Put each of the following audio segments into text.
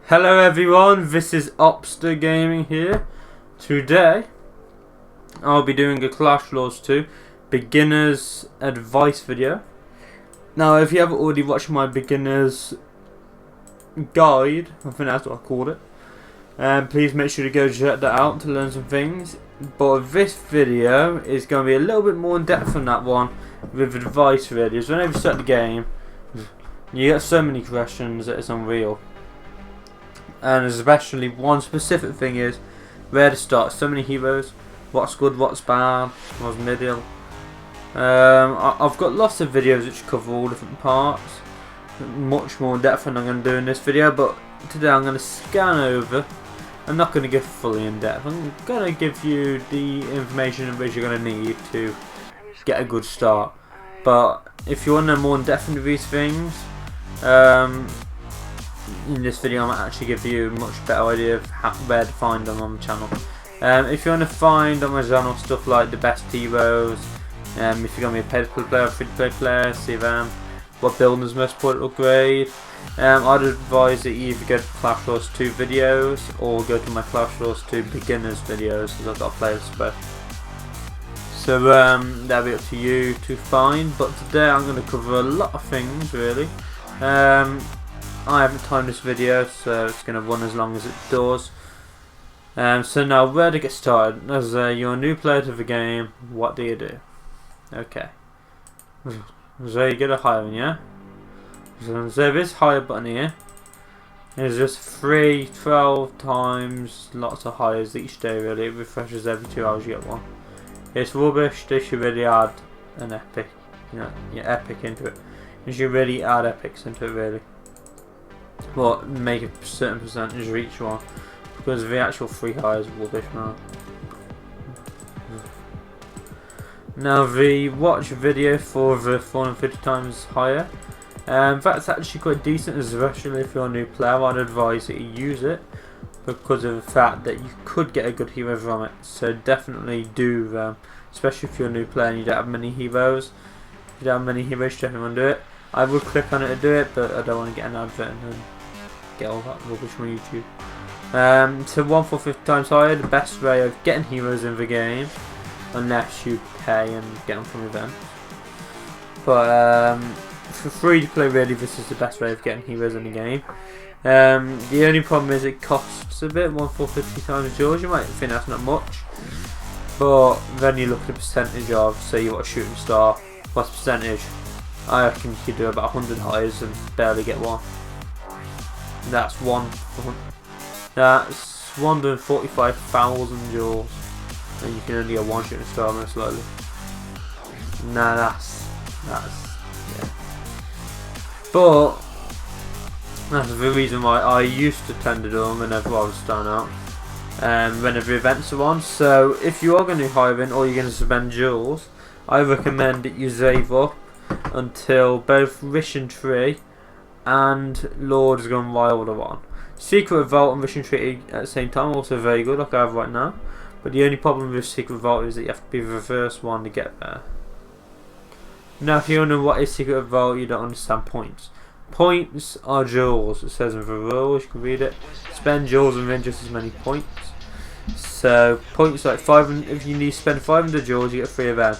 Hello everyone, this is OpsterGaming here. Today I'll be doing a Clash Royale 2 beginner's advice video. Now if you haven't already watched my beginner's guide, I think that's what I called it, please make sure to go check that out to learn some things. But this video is going to be a little bit more in depth than that one with advice videos. Whenever you start the game you get so many questions that it's unreal. And especially one specific thing is where to start. So many heroes, what's good, what's bad, what's middle. I've got lots of videos which cover all different parts, much more in depth than I'm going to do in this video, but today I'm going to scan over. I'm not going to give fully in depth, I'm going to give you the information which you're going to need to get a good start. But if you want to know more in depth into these things, in this video I might actually give you a much better idea of where to find them on the channel. If you want to find on my channel stuff like the best heroes, if you're going to be a pay-to-play player or free-to-play player, see what build is most important to upgrade, I'd advise that you either go to Clash Royale 2 videos or go to my Clash Royale 2 beginners videos, because I've got a playlist for both. So that'll be up to you to find, but today I'm going to cover a lot of things really. I haven't timed this video, so it's going to run as long as it does. So now, where to get started? As you're a new player to the game, what do you do? Okay. So you get a hire one, yeah? So this hire button here is just free 12 times, lots of hires each day really. It refreshes every 2 hours, you get one. It's rubbish, they should really add an epic, epic into it. You should really add epics into it really. But make a certain percentage of each one, because the actual free hires are rubbish now. Now the watch video for the 450 times higher, that's actually quite decent, especially if you're a new player. I'd advise that you use it because of the fact that you could get a good hero from it. So definitely do them, especially if you're a new player and you don't have many heroes. If you don't have many heroes, definitely want to do it. I would click on it to do it, but I don't want to get an advert and get all that rubbish from YouTube. So 1/450 times higher, the best way of getting heroes in the game, unless you pay and get them from events. But for free to play really, this is the best way of getting heroes in the game. The only problem is it costs a bit, 1/450 times yours. You might think that's not much, but then you look at the percentage of, say you want a shooting star, what's the percentage? I reckon you could do about 100 hires and barely get one. That's 145,000 jewels, and you can only get one shooting star most likely. Nah, that's yeah. But that's the reason why I used to tend to do them whenever I was starting out, whenever events are on. So if you are going to do hiring or you're going to spend jewels, I recommend that you save up until both Mission Tree and Lord's Gone Wild are on. Secret Vault and Mission Tree at the same time, also very good, like I have right now. But the only problem with Secret Vault is that you have to be the first one to get there. Now if you don't know what is Secret Vault, you don't understand points. Points are jewels, it says in the rules, you can read it. Spend jewels and win just as many points. So points like 500, if you need to spend 500 jewels you get 3 of them.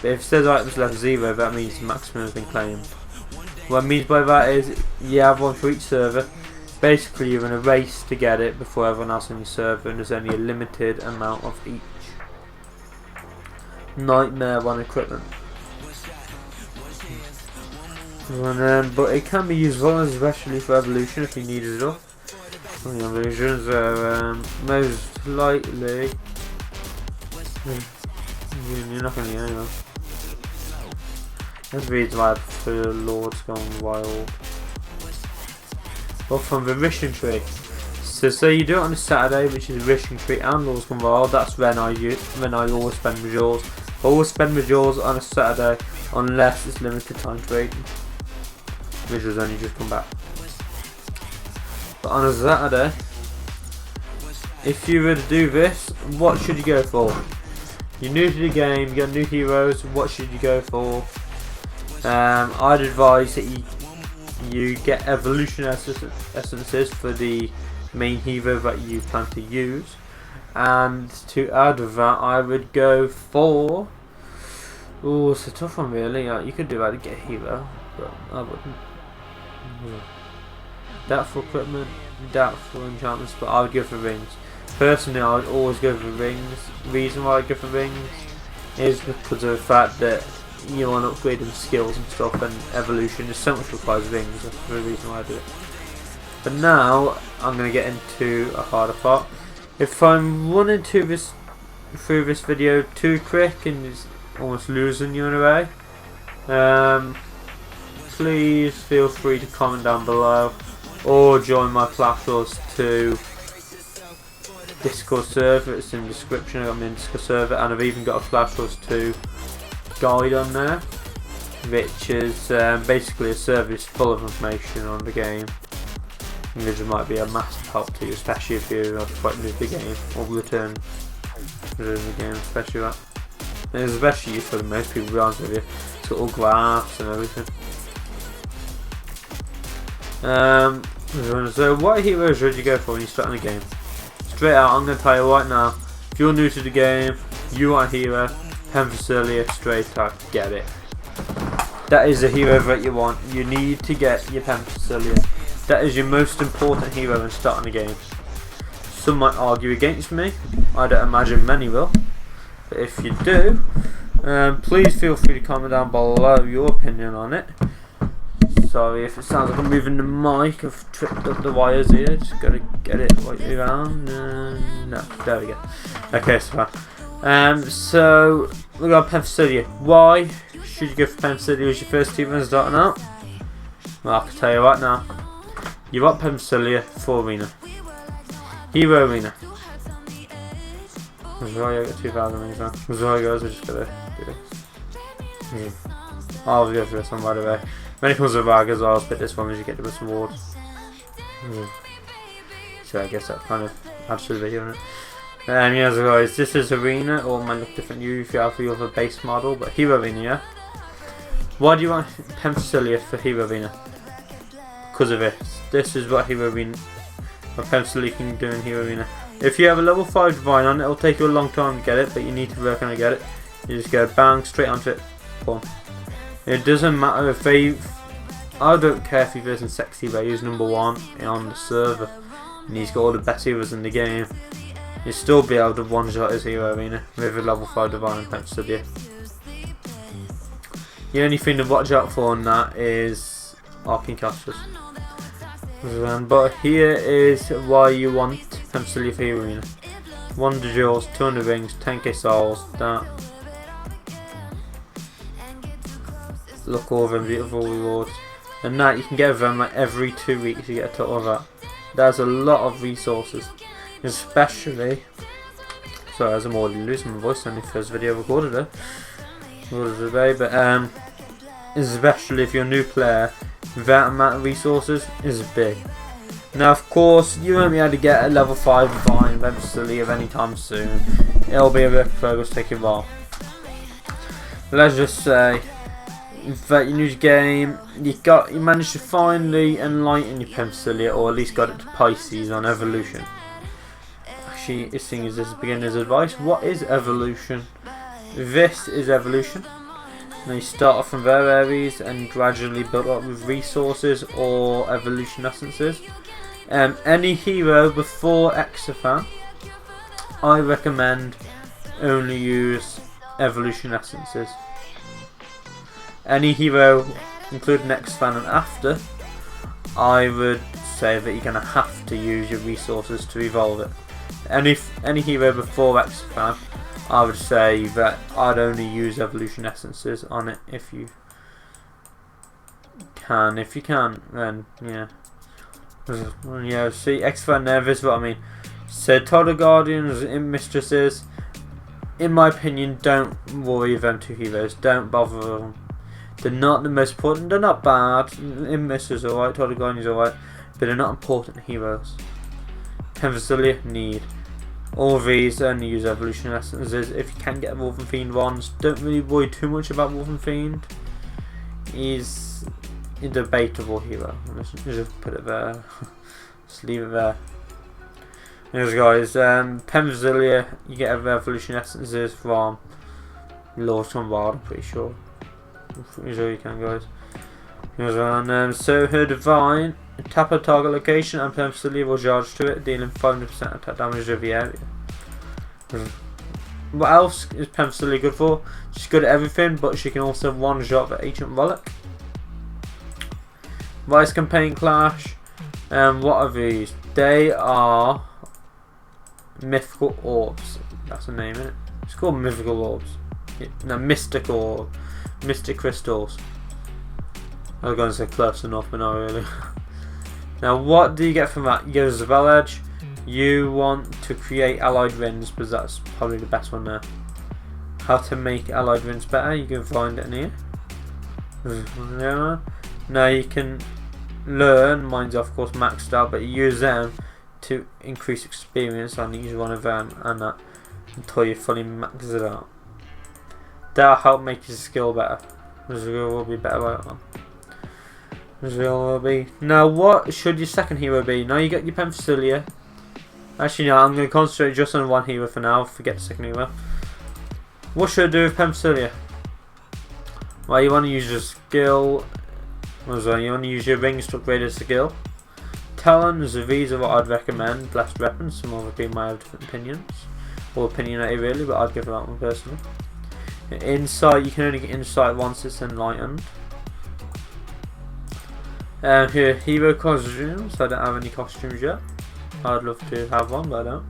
But if it says items left 0, that means the maximum has been claimed. What it means by that is you have one for each server. Basically you're in a race to get it before everyone else on your server, and there's only a limited amount of each. Nightmare one equipment. And, but it can be useful, especially for evolution if you need it all. Evolutions are most likely. You're not going to get anyone. That's the reason why I prefer Lord's Gone Wild. But from the Mission Tree. So say you do it on a Saturday, which is Mission Tree and Lord's Gone Wild, that's when I always spend my jewels. I always spend my jewels on a Saturday unless it's limited time trading, which has only just come back. But on a Saturday, if you were to do this, what should you go for? You're new to the game, you got new heroes, what should you go for? I'd advise that you get evolution essences for the main hero that you plan to use. And to add to that, I would go for... Oh, it's a tough one really. You could do that to get a hero, but I wouldn't. Doubtful equipment, doubtful enchantments, but I would go for rings. Personally, I would always go for rings. The reason why I go for rings is because of the fact that you want to upgrade them skills and stuff, and evolution is so much requires rings. That's the reason why I do it. But now I'm going to get into a harder part. If I'm running through this video too quick and just almost losing you in a way, please feel free to comment down below or join my Clash Wars 2 Discord server. It's in the description. I'm in the Discord server, and I've even got a Clash Wars 2 guide on there, which is basically a service full of information on the game. This might be a massive help to you, especially if you're quite new to the game or return to the game, especially that. And it's especially useful to most people, to be honest with you. It's got all graphs and everything. So what heroes should you go for when you start in the game? Straight out, I'm going to tell you right now, if you're new to the game, you want a hero, Pemcilia, straight out, get it. That is the hero that you want. You need to get your Pemcilia. That is your most important hero when starting the game. Some might argue against me. I don't imagine many will. But if you do, please feel free to comment down below your opinion on it. Sorry if it sounds like I'm moving the mic. I've tripped up the wires here. Just gotta get it right around. No, there we go. Okay, so we got Pemcilia. Why should you go for Pemcilia as your first team when starting out? Well, I can tell you right now. You want Pemcilia for Arena. Hero Arena. Rosario got 2,000 rings now. Rosario goes, I just gotta do this. I'll go for this one by the way. When it comes to Rag as well, I'll pick this one as you get the best rewards. So I guess that kind of adds to the video, isn't it? Yeah, so guys, this is Arena, or it might look different if you have a base model, but Hero Arena, yeah? Why do you want Pemcilia for Hero Arena? Because of it. This is what Hero Arena, what Pemcilia can do in Hero Arena. If you have a level 5 Divine on it, it'll take you a long time to get it, but you need to work on to get it. You just go bang, straight onto it, boom. It doesn't matter if they, I don't care if he versus Sexy, but he's #1 on the server, and he's got all the best heroes in the game. You'll still be able to one-shot his Hero Arena with a level 5 Divine and Pemcilia. The only thing to watch out for on that is Arcane Casters. But here is why you want Pemcilia for Hero Arena. 100 jewels, 200 rings, 10k souls, that. Look all of them beautiful rewards. And that you can get them like every 2 weeks, you get a total of that. There's a lot of resources. Especially, sorry, as I'm already losing my voice on the first video recorded it. Today, but especially if you're a new player, that amount of resources is big. Now, of course, you won't be able to get a level 5 Divine Pemcilia anytime soon. It'll be a work in progress, take a while. Let's just say that you new to game, you managed to finally enlighten your Pemcilia, or at least got it to Pisces on evolution. Actually, this thing is this beginner's advice. What is evolution? This is evolution. Now you start off from their areas and gradually build up with resources or evolution essences. Any hero before Exafan, I recommend only use evolution essences. Any hero, including Exafan and after, I would say that you're going to have to use your resources to evolve it. Any hero before Exafan, I would say that I'd only use evolution essences on it if you can. If you can't, then yeah. Yeah, see, Exafan there, this is what I mean. So Toddler Guardians, Imp Mistresses, in my opinion, don't worry with them two heroes. Don't bother them. They're not the most important. They're not bad. Imp Mistresses alright, Toddler Guardians alright, but they're not important heroes. Pemcilia need. All of these only use evolution essences. If you can get Wolf and Fiend ones, don't really worry too much about Wolf and Fiend. He's a debatable hero. Let's just put it there. Just leave it there. Here's guys, Pemcilia, you get evolution essences from Lord Bombard, I'm pretty sure. I'm pretty sure you can, guys. Here's one, so her divine, tap a target location and Pemcilia will charge to it, dealing 500% attack damage to the area. What else is Pemcilia good for? She's good at everything, but she can also one-shot the ancient relic. Vice Campaign Clash, what are these? They are mythical orbs. That's the name, isn't it? It's called mythical orbs. No, mystical orbs. Mystic crystals. I was going to say close enough, but not really. Now, what do you get from that? You get a spell edge. You want to create allied rings, because that's probably the best one there. How to make allied rings better? You can find it in here. Now you can learn. Mine's of course maxed out, but you use them to increase experience on each one of them, and that until you fully max it out. That'll help make your skill better. The skill will be better right on. The skill will be. Now, what should your second hero be? Now you get your Pemcilia. Actually, no, I'm going to concentrate just on one hero for now. Forget the second hero. What should I do with Pemcilia? Well, you want to use your skill. So you want to use your rings to upgrade a skill. Talons, these are what I'd recommend. Blessed weapons. Some other people might have different opinions, or opinionated really, but I'd give that one personally. Insight, you can only get insight once it's enlightened. Here, hero costumes. I don't have any costumes yet. I'd love to have one, but I don't.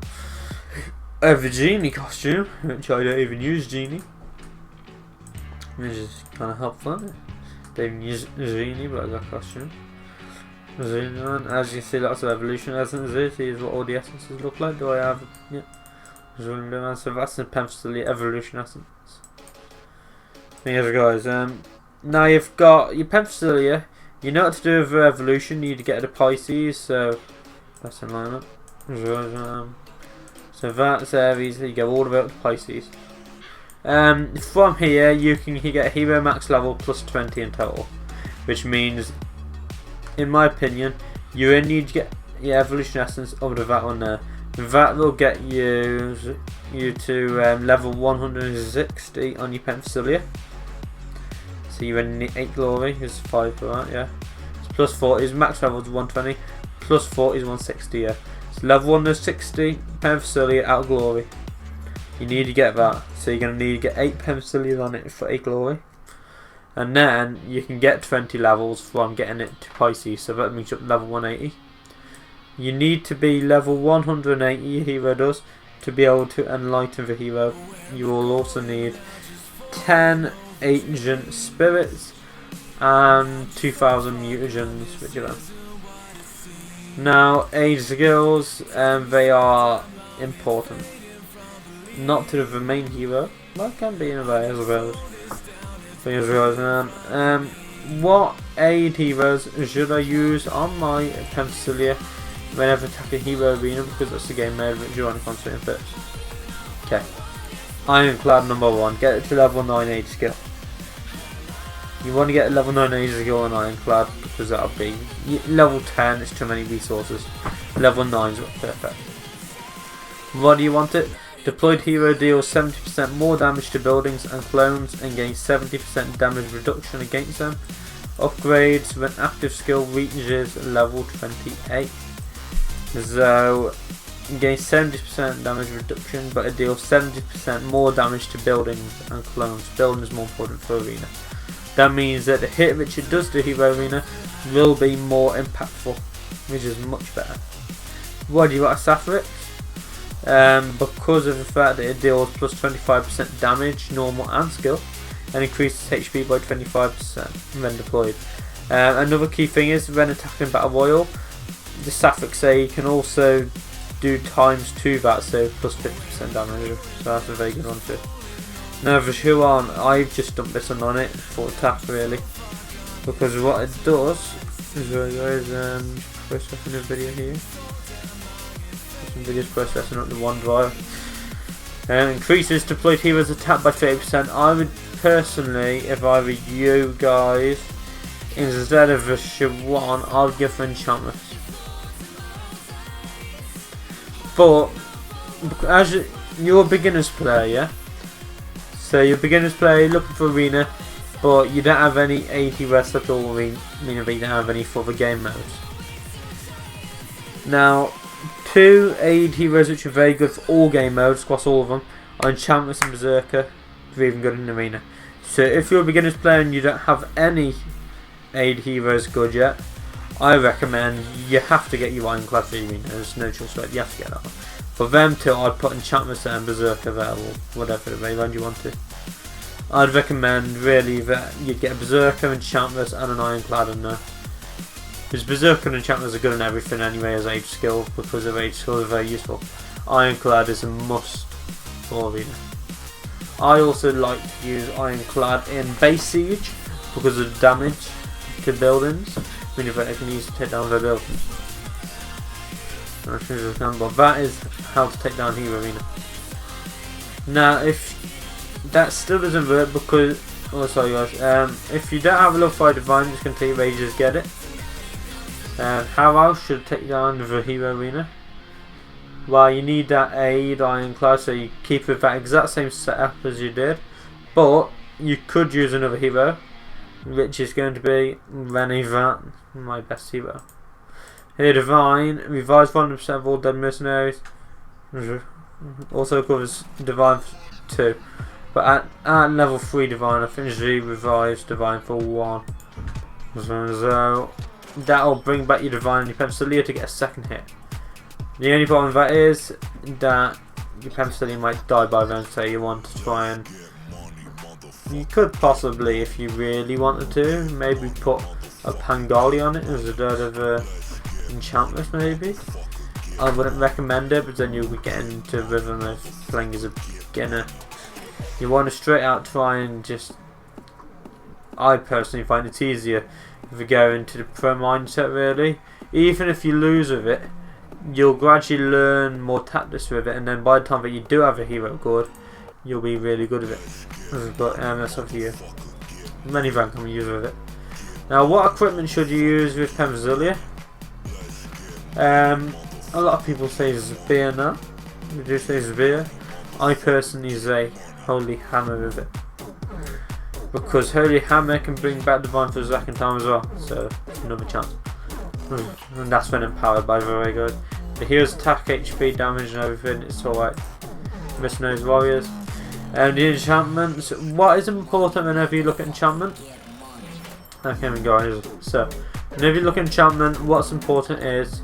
I have a genie costume, which I don't even use genie, which is kind of helpful. Don't even use genie, but I got a costume. As you see, lots of evolution essences. Here's what all the essences look like. Do I have? Yeah. So that's the Pemcilia evolution essence. Here's guys. Now you've got your Pemcilia. You know what to do with her evolution. You need to get the Pisces. So that's in alignment. So that's Aries. You go all the way up to Pisces. From here you can get hero max level plus 20 in total, which means, in my opinion, you only need to get your evolution essence over to that one there. That will get you to level 160 on your Pemcilia. So you're in 8 glory, is 5 for that, yeah. It's plus 40, max level is 120, plus 40 is 160, yeah. So level 160, Pemcilia out of glory. You need to get that. So you're going to need to get 8 Pemcilias on it for 8 glory. And then you can get 20 levels from getting it to Pisces, so that means you're up to level 180. You need to be level 180, your hero does, to be able to enlighten the hero. You will also need 10 ancient spirits and 2000 mutagens, which are them. Now, age skills, they are important. Not to the main hero, but can be in a way as well. What aid heroes should I use on my Pemcilia whenever attacking hero arena, because that's the game mode which you want to concentrate on first. Okay. Ironclad number 1, get it to level 9 age skill. You want to get a level 9 age skill on Ironclad, because that'll be level 10, it's too many resources. Level 9 is perfect. Why do you want it? Deployed hero deals 70% more damage to buildings and clones and gains 70% damage reduction against them. Upgrades when active skill reaches level 28. So it gains 70% damage reduction, but it deals 70% more damage to buildings and clones. Buildings more important for arena. That means that the hit which it does to hero arena will be more impactful, which is much better. Why do you want a Sapphic? Because of the fact that it deals plus 25% damage, normal and skill, and increases HP by 25% when deployed. Another key thing is when attacking Battle Royale, the Sapphic say can also do times 2 that, so plus 50% damage, so that's a very good one too. Now for Shuan, I've just dumped this one on it for attack really, because what it does is processing the video here. Videos processing up the OneDrive. Increases deployed heroes attack by 30%. I would personally, if I were you guys, instead of a Shawan, I would go for enchantments. But as you're a beginner's player, yeah. So you're a beginner's player looking for arena, but you don't have any 80 rest at all. Meaning that you don't have any further game modes. Now, 2 aid heroes which are very good for all game modes, across all of them, are Enchantment and Berserker. They're even good in arena. So if you're a beginner's player and you don't have any aid heroes good yet, I recommend you have to get your Ironclad for arena. There's no choice, right? You have to get that one. For them two, I'd put Enchantment and Berserker there, or whatever variant you want to. I'd recommend really that you get a Berserker, Enchantment and an Ironclad in there. Because Berserker and Enchantment are good in everything anyway as age skill, because their age skills are very useful. Ironclad is a must for arena. I also like to use Ironclad in base siege because of the damage to buildings. Meaning that I can use to take down their buildings. But that is how to take down Hero Arena. Now, if that still doesn't work, because sorry guys, if you don't have a level 5 divine, it's going to take ages to get it. How else should take down the Hero Arena? Well, you need that aid Ironclad, so you keep with that exact same setup as you did, but you could use another hero, which is going to be Renivan, my best hero. Here, Divine revives 100% of all dead mercenaries. Also covers Divine 2, but at level 3 Divine, I think she revives Divine for 1. So that'll bring back your Divine and your Pemcilia to get a second hit. The only problem with that is that your Pemcilia might die by then, so you want to try and... You could possibly, if you really wanted to, maybe put a Pangali on it as a third of enchantment maybe. I wouldn't recommend it, but then you'll be getting into rhythm of playing as a beginner. You want to straight out try and just... I personally find it's easier if you go into the pro mindset really. Even if you lose with it, you'll gradually learn more tactics with it, and then by the time that you do have a hero good, you'll be really good with it. But that's up to you. Many rank can use with it. Now, what equipment should you use with Pemcilia? A lot of people say Spear now. We do say Spear. I personally say Holy Hammer with it, because Holy Hammer can bring back Divine for the second time as well, so another chance. And that's when empowered by very good. The hero's attack, HP, damage and everything, it's alright. Mercenaries, warriors. And the enchantments, what is important whenever you look at enchantment? Okay, guys, so whenever you look at enchantment, what's important is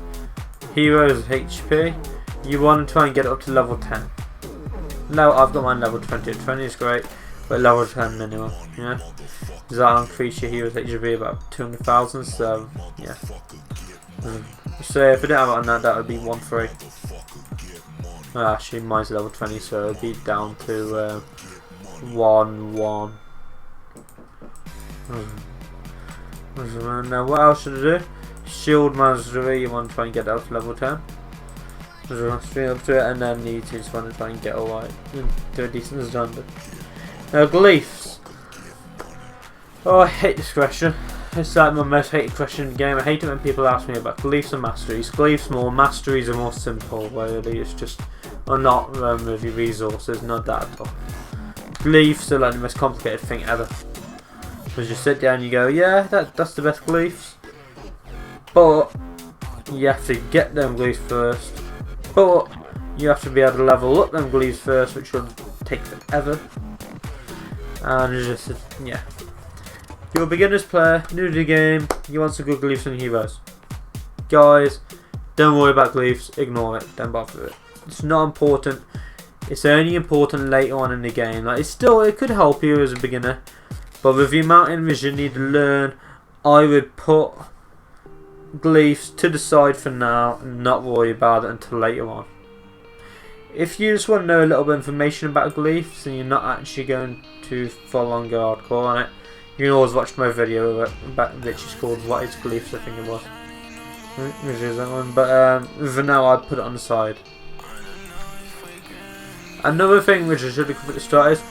heroes HP. You want to try and get it up to level 10. Now I've got mine level 20. 20 is great, but level 10 minimum, yeah. Because that'll increase your heroes HP about 200,000, so yeah. So if I didn't have it on that, that would be 1-3. Actually, mine's level 20, so it'll be down to 1-1. Now, what else should I do? Shield Mastery, you want to try and get that up to level 10. Straight up to it, and then you just want to try and get alright to a decent standard. Now, Glyphs. Oh, I hate this question. It's like my most hated question in the game. I hate it when people ask me about Glyphs and Masteries. Glyphs more, Masteries are more simple, really. It's just, or not with your resources, not that at all. Glyphs are like the most complicated thing ever. Because you sit down and you go, yeah, that's the best Glyphs. But you have to get them Glyphs first. But you have to be able to level up them Glyphs first, which will take forever. And it's just, yeah. You're a beginner's player, new to the game, you want some good Glyphs and heroes. Guys, don't worry about Glyphs, ignore it, don't bother with it. It's not important, it's only important later on in the game. Like, it could help you as a beginner, but with the amount of enemies you need to learn, I would put Glyphs to the side for now and not worry about it until later on. If you just want to know a little bit of information about Glyphs and you're not actually going to full on go hardcore on it, you can always watch my video which is called What is Glyphs, I think it was. Which is that one. But for now I'd put it on the side. Another thing which I should have completely started is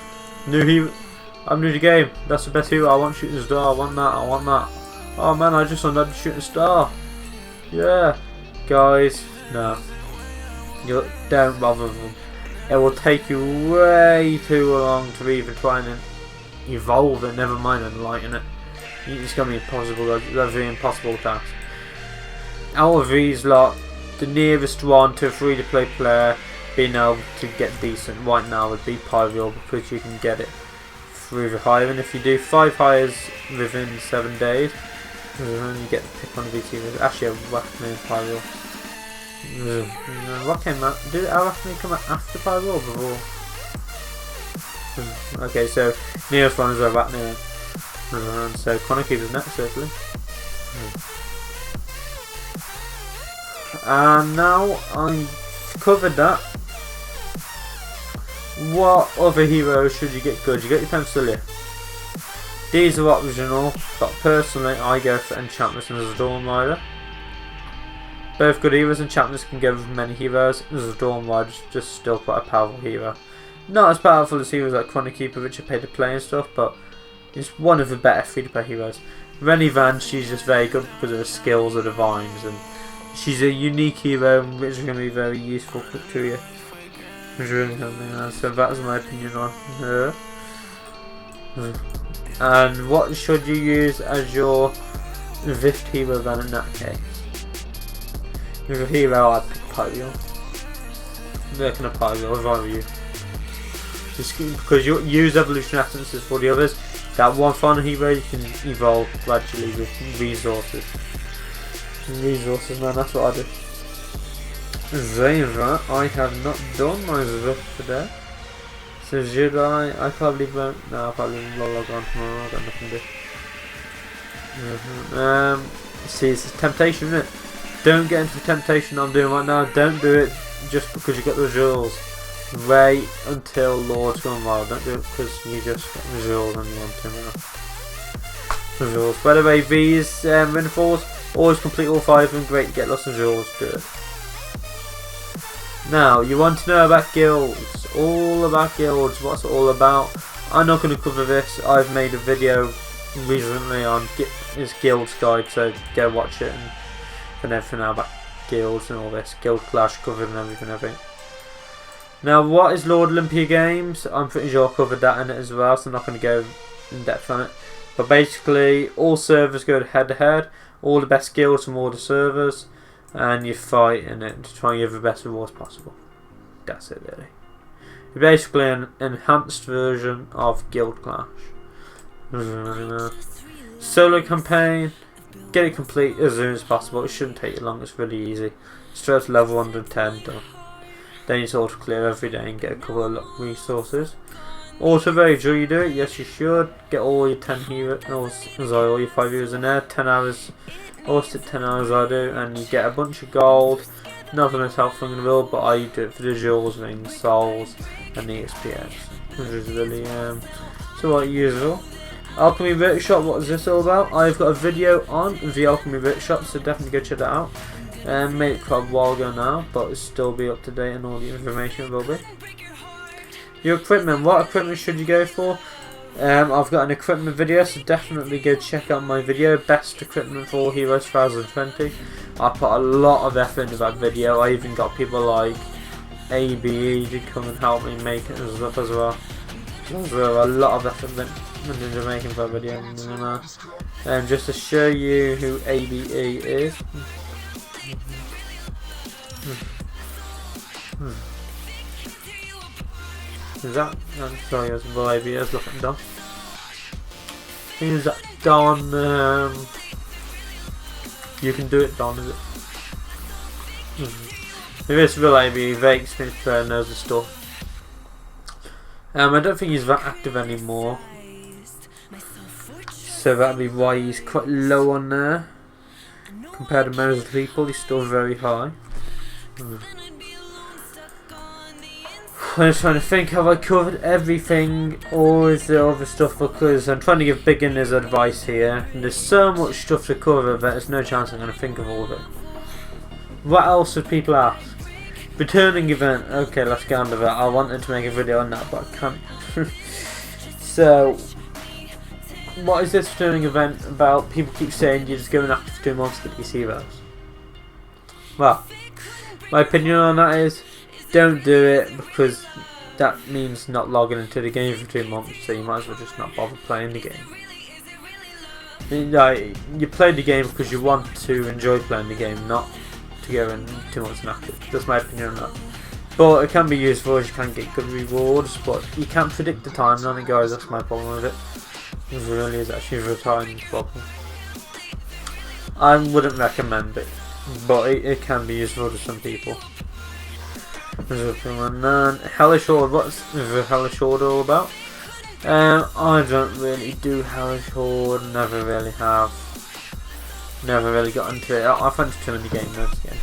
I'm new to the game, that's the best hero, I want Shooting Star, I want that. Oh man, I just unlocked Shooting Star. Yeah. Guys, no. You don't bother with them. It will take you way too long to even try and evolve it, never mind enlighten it. It's going to be impossible, that's a very impossible task. Out of these lot, the nearest one to a free-to-play player being able to get decent right now would be Pyro, because you can get it through the hire, and if you do 5 hires within 7 days, you get to pick one of these heroes. Actually, a Arachne Pyro. What came out? Did Arachne come out after Pyro or before? Okay, so nearest one is Arachne. So Chrono Keeper's next, certainly. And now I've covered that. What other heroes should you get good? You get your Pemcilia. These are optional, but personally I go for Enchantress and as a Dawn Rider. Both good heroes. Enchantress can go with many heroes. As a Dawn Rider is just still quite a powerful hero. Not as powerful as heroes like Chrono Keeper, which are paid to play and stuff, but it's one of the better free-to-play heroes. Rennie Van, she's just very good because of her skills are divines, and she's a unique hero which is going to be very useful to you. So that's my opinion on her. And what should you use as your Vift hero then in that case? With a hero I'd pick Pyro. They're going to Pyro if I were you. Just because you use evolution essences for the others. That one final hero you can evolve gradually with resources. Resources, man, that's what I do. Zayra, I have not done my Zvift today. So should I probably won't. No, I probably will log on tomorrow. I've got nothing to do. See, it's a temptation, isn't it? Don't get into the temptation I'm doing right now. Don't do it just because you got the jewels. Wait until Lord's gone wild. Don't do it because you just got the jewels and you want to now. Jewels. By the way, these Rinfalls, always complete all 5 of them. Great to get lots of jewels. Do it. Now, you want to know about guilds. All about guilds. What's it all about? I'm not going to cover this. I've made a video recently on his guilds guide, so go watch it and everything about guilds and all this. Guild Clash covered and everything. Now, what is Lord Olympia Games? I'm pretty sure I covered that in it as well, so I'm not going to go in depth on it. But basically, all servers go head to head. All the best guilds from all the servers. And you fight in it to try and give the best rewards possible. That's it, really. It's basically an enhanced version of Guild Clash. Solo campaign. Get it complete as soon as possible. It shouldn't take you long. It's really easy. Straight to level 110 done. Then you sort of clear every day and get a couple of resources. Also, very sure you do it. Yes, you should. Get all your 10 heroes, all your 5 heroes in there. 10 hours. Or stick 10 hours I do, and you get a bunch of gold. Nothing as helpful in the world, but I do it for the jewels, rings, souls, and the XPS. Which is really so what usual. Alchemy Workshop, what is this all about? I've got a video on the Alchemy Workshop, so definitely go check that out. Made it quite a while ago now, but it'll still be up to date and all the information will be. Your equipment, what equipment should you go for? I've got an equipment video, so definitely go check out my video, Best Equipment for Heroes 2020. I put a lot of effort into that video. I even got people like ABE to come and help me make it as well. So a lot of effort went into making that video. Just to show you who ABE is. Is that? I'm sorry, I was ABE. I was looking at Don. Is that Don? You can do it, Don, is it? If it's real ABE, very experienced player, knows the stuff. I don't think he's that active anymore. So that'll be why he's quite low on there. Compared to most people, he's still very high. I'm just trying to think, have I covered everything, or is there other stuff? Because I'm trying to give beginners advice here, and there's so much stuff to cover that there's no chance I'm going to think of all of it. What else would people ask? Returning event. Okay, let's get on to that. I wanted to make a video on that, but I can't. So, what is this returning event about? People keep saying you're just going after for 2 months to get these heroes. Well, my opinion on that is, don't do it because that means not logging into the game for 2 months, so you might as well just not bother playing the game. You play the game because you want to enjoy playing the game, not to go in 2 months inactive. That's my opinion on that. But it can be useful as you can get good rewards, but you can't predict the timing on it, guys. That's my problem with it. It really is actually a timing problem. I wouldn't recommend it, but it can be useful to some people. And then Hellish Horde, what's the Hellish Horde all about? I don't really do Hellish Horde, never really have. Never really got into it. I find it's too many game modes again.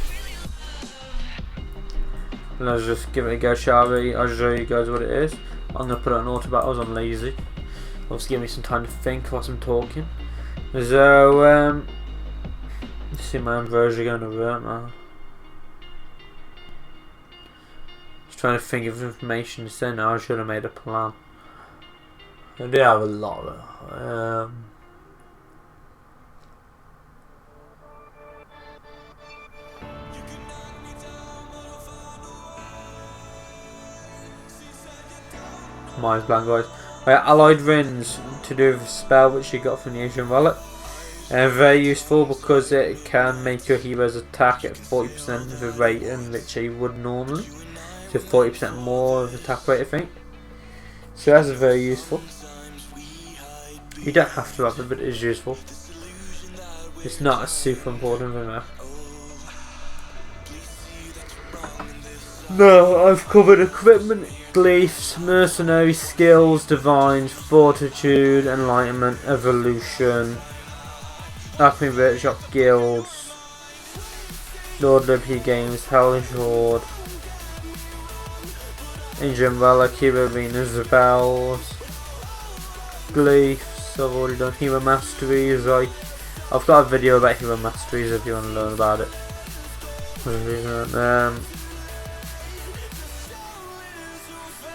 Let's just give it a go, shall we? I'll show you guys what it is. I'm going to put it on auto battles, I'm lazy. Also give me some time to think whilst I'm talking. So, let's see my version going to work now. Just trying to think of information to say now. I should have made a plan. I do have a lot of Mine's blank, guys. Allied Rings to do with a spell which you got from the Asian Wallet. Very useful because it can make your heroes attack at 40% of the rate in which they would normally. So 40% more of attack rate, I think. So that's very useful. You don't have to have it, but it is useful. It's not a super important thing there. No, I've covered equipment, glyphs, mercenary skills, divines, fortitude, enlightenment, evolution, Alchemy Workshop guilds, Lord Liberty Games, Hellish Horde, Ancient Umbrella, Keyboard Arenas, Rebels, glyphs. I've already done Hero Masteries. I've got a video about Hero Masteries if you want to learn about it.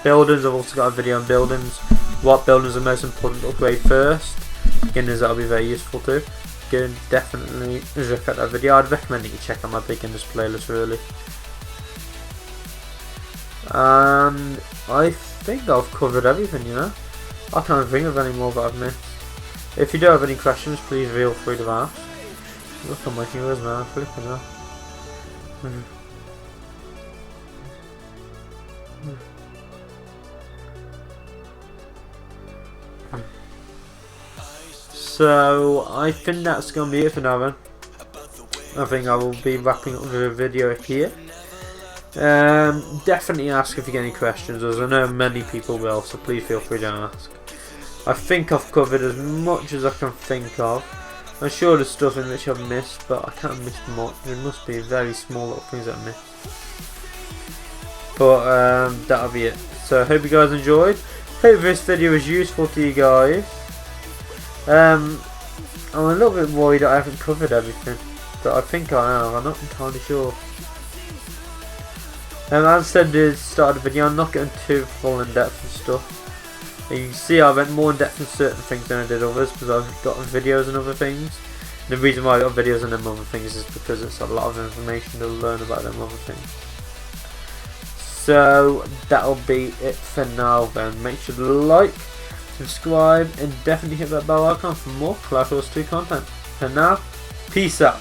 Buildings, I've also got a video on buildings. What buildings are most important to upgrade first. Beginners, that'll be very useful too. You can definitely check out that video. I'd recommend that you check out my beginners playlist really. And I think I've covered everything, you know. I can't think of any more that I've missed. If you do have any questions, please feel free to ask. Look at my heroes now, flipping out. So I think that's going to be it for now then. I think I will be wrapping up the video here. Definitely ask if you get any questions, as I know many people will, so please feel free to ask. I think I've covered as much as I can think of. I'm sure there's stuff in which I've missed, but I can't miss much. There must be very small little things I missed. But that'll be it. So I hope you guys enjoyed. Hope this video was useful to you guys. I'm a little bit worried that I haven't covered everything, but I think I have. I'm not entirely sure. As I said at the start of the video, I'm not getting too full in depth and stuff. And you can see I went more in depth in certain things than I did others because I've got videos and other things. And the reason why I got videos on them other things is because it's a lot of information to learn about them other things. So that'll be it for now then. Make sure to like, subscribe, and definitely hit that bell icon for more Clash Wars 2 content. And now, peace out.